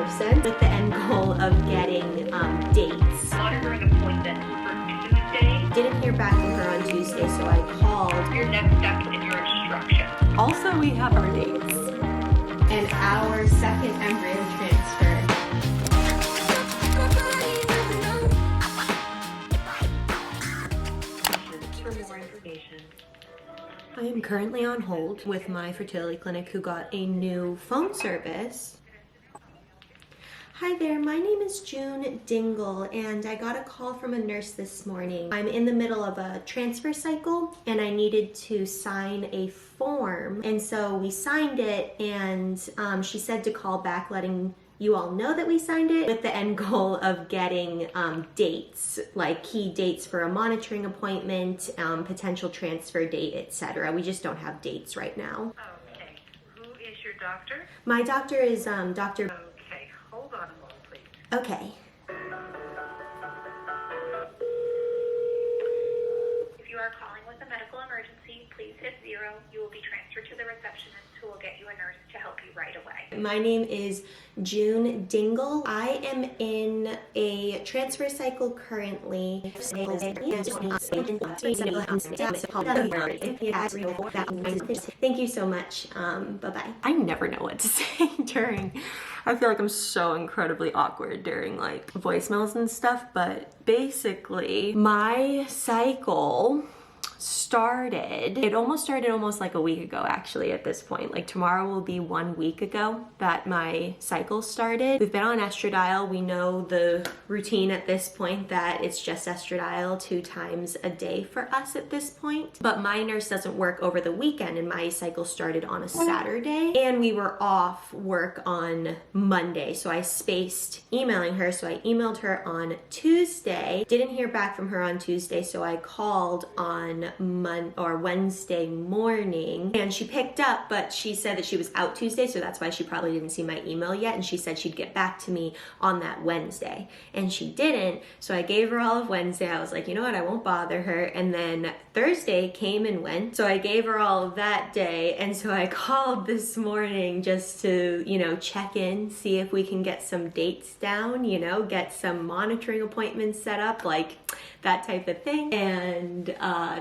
100% with the end goal of getting dates. Monitoring appointments for Tuesday. Didn't hear back from her on Tuesday, so I called. Your next steps and your instructions. Also, we have our dates. And our second embryo transfer. For more information. I am currently on hold with my fertility clinic who got a new phone service. Hi there, my name is June Dingle and I got a call from a nurse this morning. I'm in the middle of a transfer cycle and I needed to sign a form. And so we signed it and she said to call back letting you all know that we signed it with the end goal of getting dates, like key dates for a monitoring appointment, potential transfer date, etc. We just don't have dates right now. Okay. Who is your doctor? My doctor is Dr. Okay. Hold on a moment, please. Okay. If you are calling with a medical emergency, please hit 0. You will be transferred to the receptionist who will get you a nurse to help you right away. My name is June Dingle. I am in a transfer cycle currently. Thank you so much. Bye-bye. I never know what to say during, I feel like I'm so incredibly awkward during like voicemails and stuff, but basically my cycle started almost like a week ago actually at this point. Like tomorrow will be 1 week ago that my cycle started. We've been on estradiol. We know the routine at this point that it's just estradiol 2 times a day for us at this point. But my nurse doesn't work over the weekend and my cycle started on a Saturday and we were off work on Monday. So I spaced emailing her. So I emailed her on Tuesday. Didn't hear back from her on Tuesday. So I called on Wednesday morning and she picked up, but she said that she was out Tuesday, so that's why she probably didn't see my email yet, and she said she'd get back to me on that Wednesday and she didn't. So I gave her all of Wednesday. I was like, you know what, I won't bother her. And then Thursday came and went, so I gave her all of that day. And so I called this morning just to, you know, check in, see if we can get some dates down, you know, get some monitoring appointments set up, like that type of thing. And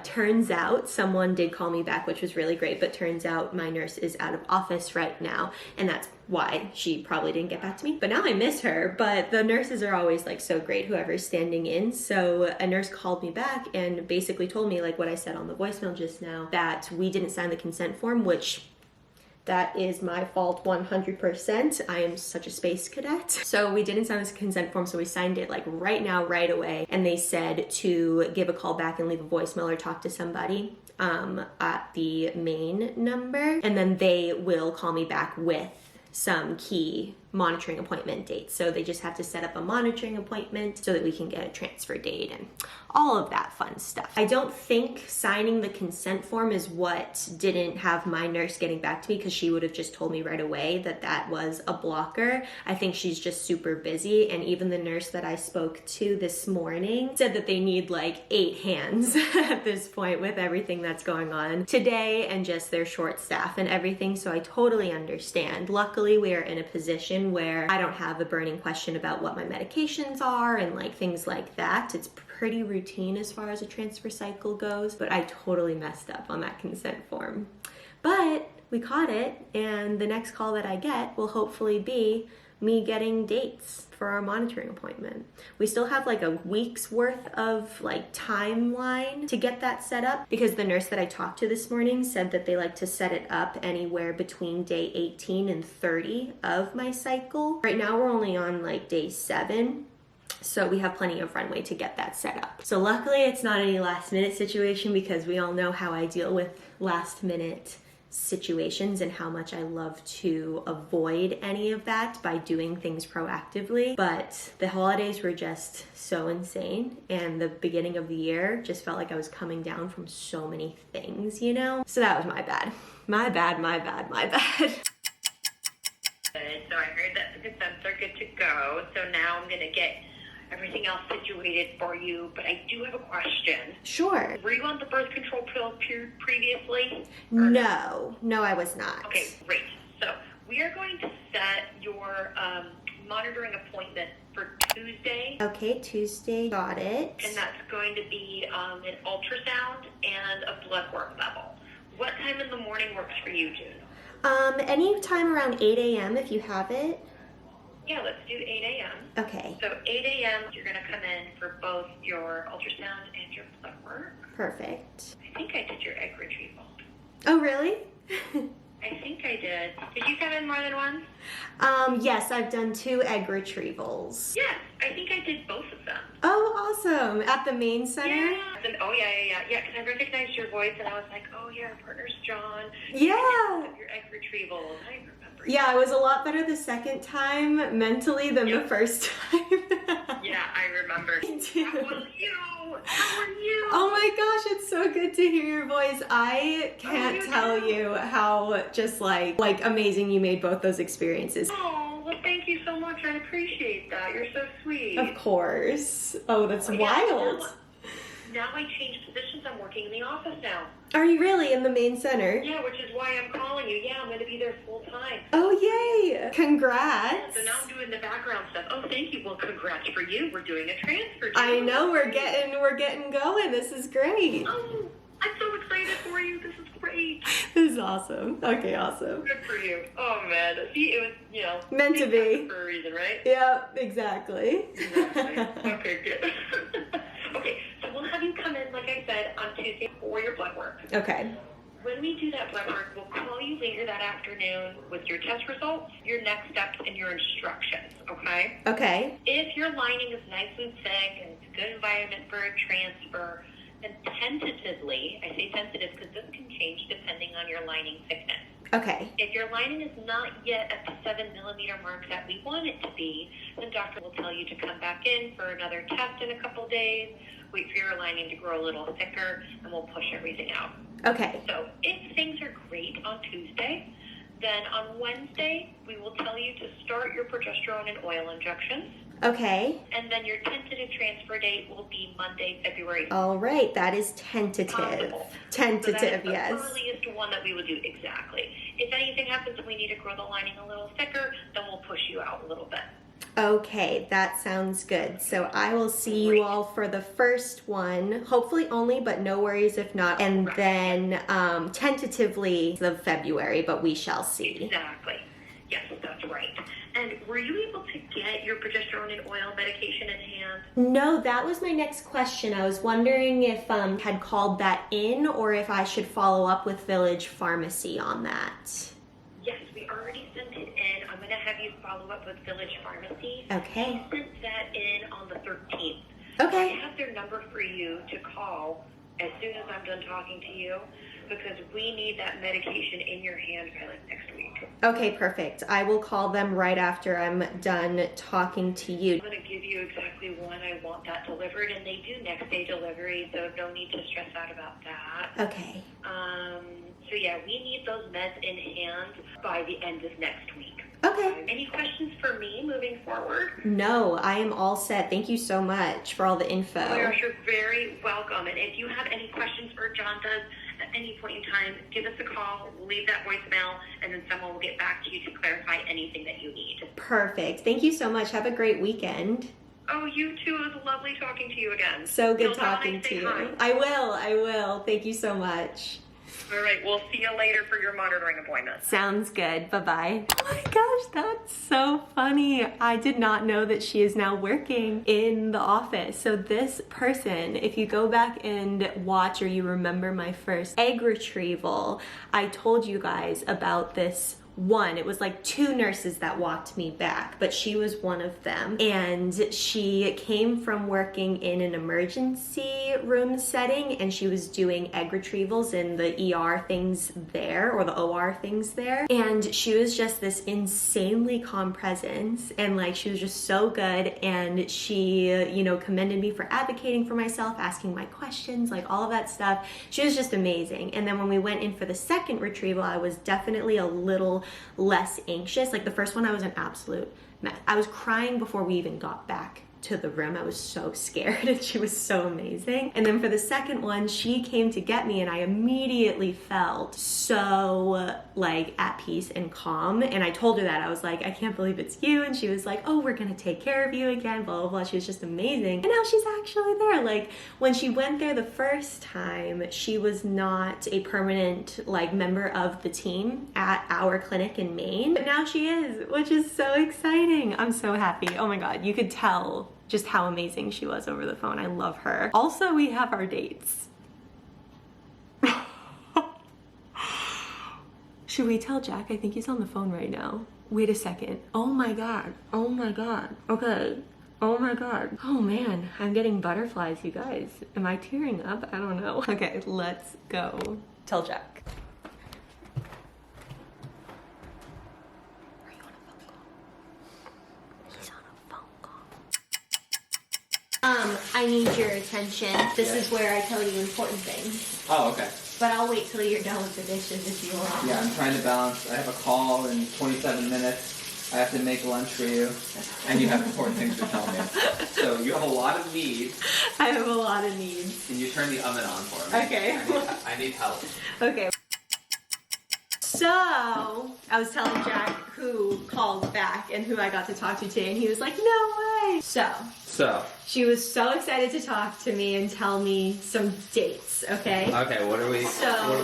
turns out someone did call me back, which was really great, but turns out my nurse is out of office right now, and that's why she probably didn't get back to me. But now I miss her, but the nurses are always like so great, whoever's standing in. So a nurse called me back and basically told me like what I said on the voicemail just now, that we didn't sign the consent form, which that is my fault 100%. I am such a space cadet. So we didn't sign this consent form, so we signed it like right now, right away. And they said to give a call back and leave a voicemail or talk to somebody at the main number. And then they will call me back with some key monitoring appointment dates. So they just have to set up a monitoring appointment so that we can get a transfer date and all of that fun stuff. I don't think signing the consent form is what didn't have my nurse getting back to me, because she would have just told me right away that that was a blocker. I think she's just super busy, and even the nurse that I spoke to this morning said that they need like 8 hands at this point with everything that's going on today and just their short staff and everything. So I totally understand. Luckily, we are in a position where I don't have a burning question about what my medications are and like things like that. It's pretty routine as far as a transfer cycle goes, but I totally messed up on that consent form. But we caught it, and the next call that I get will hopefully be me getting dates for our monitoring appointment. We still have like a week's worth of like timeline to get that set up, because the nurse that I talked to this morning said that they like to set it up anywhere between day 18 and 30 of my cycle. Right now we're only on like day 7. So we have plenty of runway to get that set up. So luckily it's not any last minute situation, because we all know how I deal with last minute situations and how much I love to avoid any of that by doing things proactively. But the holidays were just so insane, and the beginning of the year just felt like I was coming down from so many things, you know? So that was my bad. My bad. So I heard that the consents are good to go. So now I'm gonna get everything else situated for you, but I do have a question. Sure. Were you on the birth control pill previously? No, I was not. Okay, great. So we are going to set your monitoring appointment for Tuesday. Okay, Tuesday, got it. And that's going to be an ultrasound and a blood work level. What time in the morning works for you, June? Any time around 8 a.m. if you have it. Yeah, let's do 8 a.m. Okay, So 8 a.m. you're going to come in for both your ultrasound and your blood work. perfect. I think I did your egg retrieval. Oh, really? I think I did. Did you come in more than once? Yes, I've done 2 egg retrievals. Yes, I think I did both of them. Oh, awesome. At the main center? Yeah. Oh, yeah, because I recognized your voice and I was like, oh, yeah, our partner's John. Yeah. Your egg retrievals. I remember. Yeah, I was a lot better the second time mentally than the first time. Yeah, I remember. Me too. How was you? How are you? Oh my gosh, it's so good to hear your voice. I can't you tell too. you how just like amazing you made both those experiences. Oh, well, thank you so much. I appreciate that. You're so sweet. Of course. Oh, that's Yeah, wild. Now I changed positions. I'm working in the office now. Are you really in the main center? Yeah, which is why I'm calling you. Yeah, I'm going to be there full time. Oh, yay. Congrats. So now I'm doing the background stuff. Oh, thank you. Well, congrats for you. We're doing a transfer. I know we're getting going. This is great. Oh, I'm so excited for you. This is great. This is awesome. Okay, awesome. Good for you. Oh, man. See, it was, Meant to be. for a reason, right? Yep, exactly. Exactly. Okay, good. Okay, so we'll have you come in, like I said, on Tuesday for your blood work. Okay. When we do that blood work, we'll call you later that afternoon with your test results, your next steps, and your instructions, okay? Okay. If your lining is nice and thick and it's a good environment for a transfer, then tentatively, I say tentative because this can change depending on your lining thickness. Okay. If your lining is not yet at the 7 millimeter mark that we want it to be, then doctor will tell you to come back in for another test in a couple days, wait for your lining to grow a little thicker, and we'll push everything out. Okay. So if things are great on Tuesday, then on Wednesday, we will tell you to start your progesterone and oil injections. Okay. And then your tentative transfer date will be Monday, February. All right. That is tentative. Possible. Tentative, So that is yes. the earliest one that we would do, exactly. If anything happens and we need to grow the lining a little thicker, then we'll push you out a little bit. Okay, that sounds good. So I will see you all for the first one, hopefully only, but no worries if not. And Right. then tentatively the February, but we shall see. Exactly. Yes, that's right. And were you able to get your progesterone and oil medication in hand? No, that was my next question. I was wondering if had called that in or if I should follow up with Village Pharmacy on that. Yes, we already sent it in. I'm going to have you follow up with Village Pharmacy. Okay. We sent that in on the 13th. Okay. I have their number for you to call as soon as I'm done talking to you because we need that medication in your hand by like next week. Okay, perfect. I will call them right after I'm done talking to you. I'm going to give you exactly when I want that delivered, and they do next day delivery, so no need to stress out about that. Okay. So yeah, we need those meds in hand by the end of next week. Okay. Any questions for me moving forward? No, I am all set. Thank you so much for all the info. Oh, you're very welcome. And if you have any questions or John does at any point in time, give us a call, leave that voicemail, and then someone will get back to you to clarify anything that you need. Perfect. Thank you so much. Have a great weekend. Oh, you too. It was lovely talking to you again. So good Tell Donna talking I to say you. hi. I will. Thank you so much. All right, we'll see you later for your monitoring appointment. Sounds good. Bye-bye. Oh my gosh, that's so funny. I did not know that she is now working in the office. So this person, if you go back and watch or you remember my first egg retrieval, I told you guys about this one. It was like 2 nurses that walked me back, but she was one of them. And she came from working in an emergency room setting and she was doing egg retrievals in the ER things there, or the OR things there. And she was just this insanely calm presence, and like she was just so good, and she, commended me for advocating for myself, asking my questions, like all of that stuff. She was just amazing. And then when we went in for the second retrieval, I was definitely a little less anxious. Like the first one, I was an absolute mess. I was crying before we even got back to the room. I was so scared and she was so amazing. And then for the second one, she came to get me and I immediately felt so like at peace and calm. And I told her that. I was like, I can't believe it's you. And she was like, oh, we're gonna take care of you again, blah, blah, blah. She was just amazing. And now she's actually there. Like when she went there the first time, she was not a permanent like member of the team at our clinic in Maine. But now she is, which is so exciting. I'm so happy. Oh my God, you could tell just how amazing she was over the phone. I love her. Also, we have our dates. Should we tell Jack? I think he's on the phone right now. Wait a second. Oh my God. Oh my God. Okay. Oh my God. Oh man, I'm getting butterflies, you guys. Am I tearing up? I don't know. Okay, let's go. Tell Jack. Are you on a phone call? He's on a phone call. I need your attention. This is where I tell you important things. Oh, okay. But I'll wait till you're done with the dishes if you want. Yeah, I'm trying to balance. I have a call in 27 minutes. I have to make lunch for you. And you have important things to tell me. So you have a lot of needs. I have a lot of needs. Can you turn the oven on for me? Okay. I need help. Okay. So, I was telling Jack who called back and who I got to talk to today, and he was like, no way. So, she was so excited to talk to me and tell me some dates, okay? Okay, what are we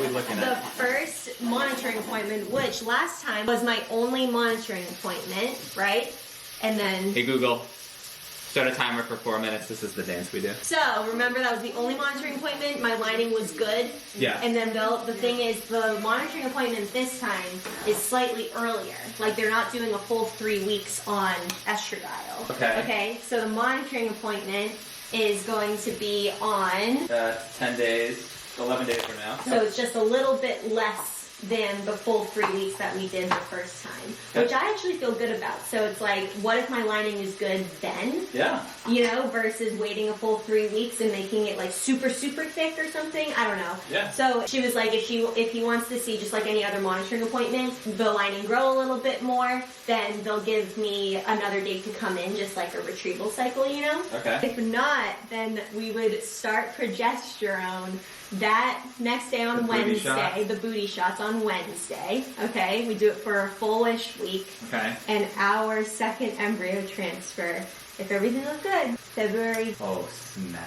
looking The at? first monitoring appointment, which last time was my only monitoring appointment, right? And then... Hey Google, start a timer for 4 minutes. This is the dance we do. So, remember that was the only monitoring appointment. My lining was good. Yeah. And then the thing is, the monitoring appointment this time is slightly earlier. Like, they're not doing a full 3 weeks on estradiol. Okay. Okay, so the monitoring appointment is going to be on... 10 days, 11 days from now. So it's just a little bit less than the full 3 weeks that we did the first time, which I actually feel good about. So it's like, what if my lining is good then? Yeah. You know, versus waiting a full 3 weeks and making it like super, super thick or something. I don't know. Yeah. So she was like, if he wants to see just like any other monitoring appointment, the lining grow a little bit more, then they'll give me another date to come in, just like a retrieval cycle, you know? Okay. If not, then we would start progesterone that next day on Wednesday, the booty shots on Wednesday, okay? We do it for a full-ish week. Okay. And our second embryo transfer, if everything looks good, February. Oh, snap.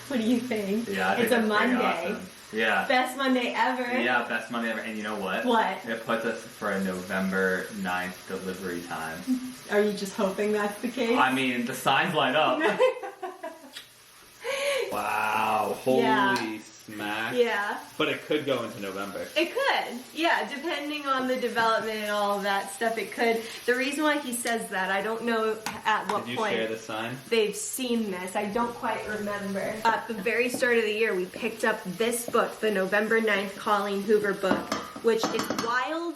What do you think? Yeah, I think it's a that's pretty Monday. awesome. Yeah. Best Monday ever. Yeah, best Monday ever. And you know what? What? It puts us for a November 9th delivery time. Are you just hoping that's the case? I mean, the signs line up. Wow. Holy smack. Yeah. But it could go into November. It could. Yeah, depending on the development and all of that stuff, it could. The reason why he says that, I don't know at what Did you point share the sign? they've seen this. I don't quite remember. At the very start of the year, we picked up this book, the November 9th Colleen Hoover book, which is wild.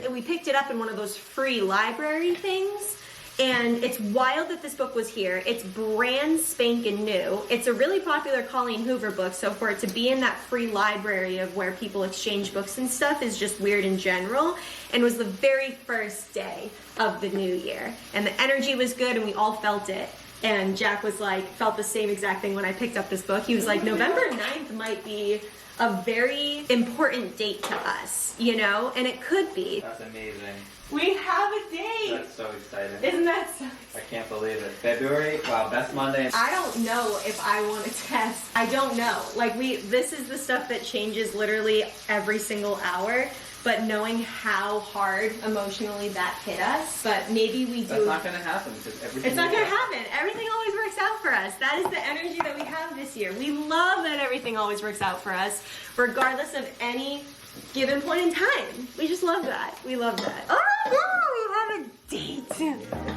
We picked it up in one of those free library things. And it's wild that this book was here. It's brand spanking new. It's a really popular Colleen Hoover book, so for it to be in that free library of where people exchange books and stuff is just weird in general. And it was the very first day of the new year. And the energy was good and we all felt it. And Jack was like, felt the same exact thing when I picked up this book. He was like, November 9th might be a very important date to us, you know? And it could be. That's amazing. We have a date! That's so exciting. Isn't that so exciting? I can't believe it. February? Wow, best Monday. I don't know if I want to test. I don't know. Like this is the stuff that changes literally every single hour. But knowing how hard emotionally that hit us, but maybe we do. That's not going to happen because everything. It's not going to happen. Everything always works out for us. That is the energy that we have this year. We love that everything always works out for us, regardless of any given point in time. We just love that. We love that. Oh, no, we have a date.